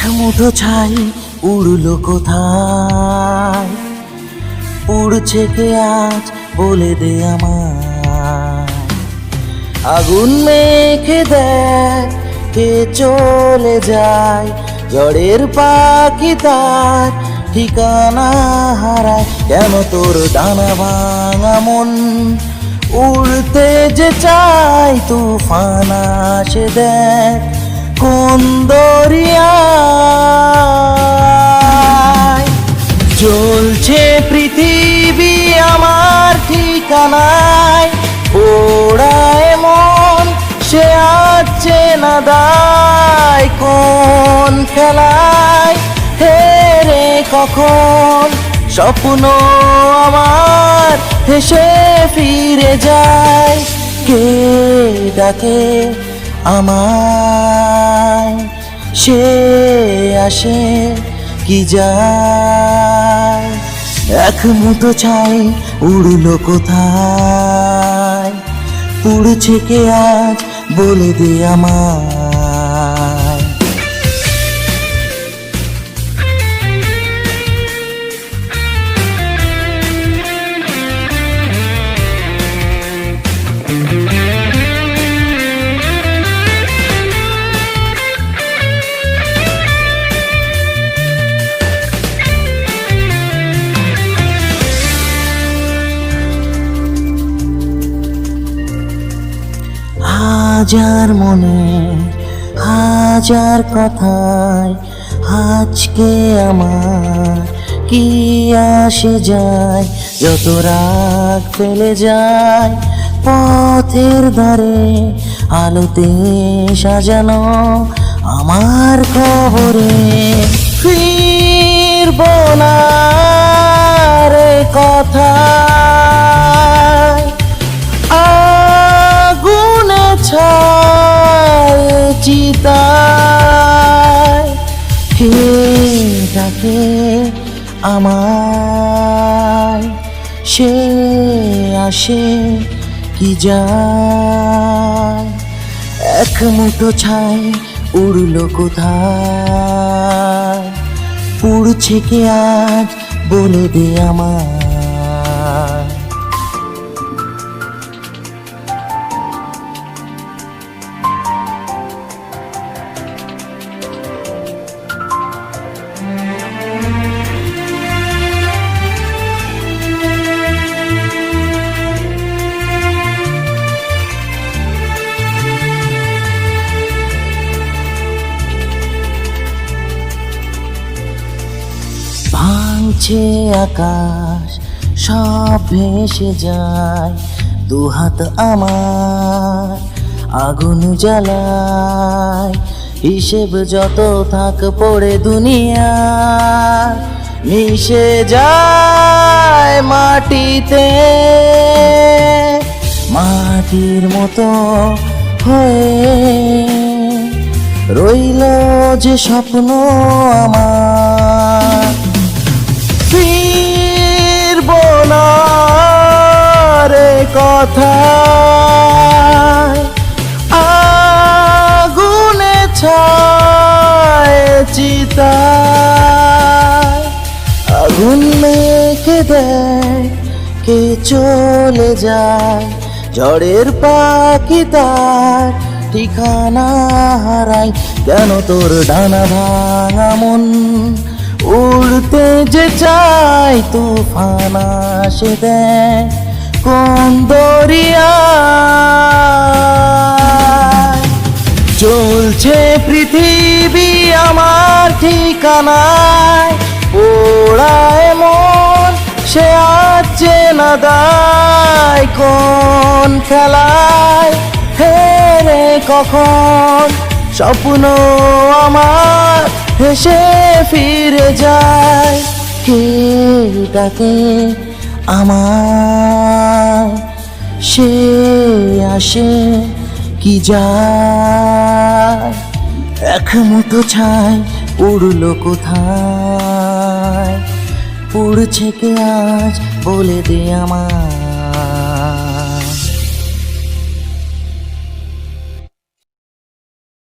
মুঠো ছাই উড়লো কোথায়, উড়ছে কে আজ বলে দে আমায়। আগুন মেখে দেয় কে চলে যায়, ঝড়ের পাখি তার ঠিকানা হারায়। কেন তোর ডানা ভাঙা মন উড়তে যে চাই, তুফান আসে দেখ কোন দরিয়ায়। জ্বলছে পৃথিবী আমার ঠিকানায়, পোড়ায় মন সে আছে না দায়। কোন খেলায় হেরে কখন স্বপ্ন আমার হেসে ফিরে যায়। কে ডাকে আমায়, সে আসে কি যায়। এক মুঠো ছাই উড়লো কোথায়, উড়ছে কে আজ বলে দে আমায়। হাজার মনে হাজার কথায় আজকে আমার কি আসে যায়। যত রাগ ফেলে যায় পথের ধারে, আলোতে সাজানো আমার খবরে। ফিরব না রে কথা আগুনে ছায় চিতায়। কে ডাকে আমায়, সে আসে কি যায়। এক মুঠো ছাই উড়লো কোথায়, উড়ছে কে আজ বলে দে আমায়। ভাঙছে আকাশ সব ভেসে যায়, দুহাত আমার আগুন জ্বালায়। হিসেব যত থাক পড়ে দুনিয়া মিশে যায় মাটিতে, মাটির মতো হয়ে রইল যে স্বপ্ন আমার। ফিরব না রে কথায় আগুনে ছায় চিতায়। আগুন মেখে দেয় কে চলে যায়, ঝড়ের পাখি তার ঠিকানা হারায়। কেন তোর ডানা ভাঙা মন উড়তে যে চাই, তুফান আসে দেয় কোন দরিয়ায়। চলছে পৃথিবী আমার ঠিকানায়, পোড়ায় মন সে আছে না দায়। কোন খেলায় হেরে কখন স্বপ্ন আমার হেসে ফিরে যায়। কে ডাকে আমায়, সে আসে কি যায়। এক মুঠো ছাই উড়লো কোথায়, উড়ছে কে আজ বলে দে আমায়।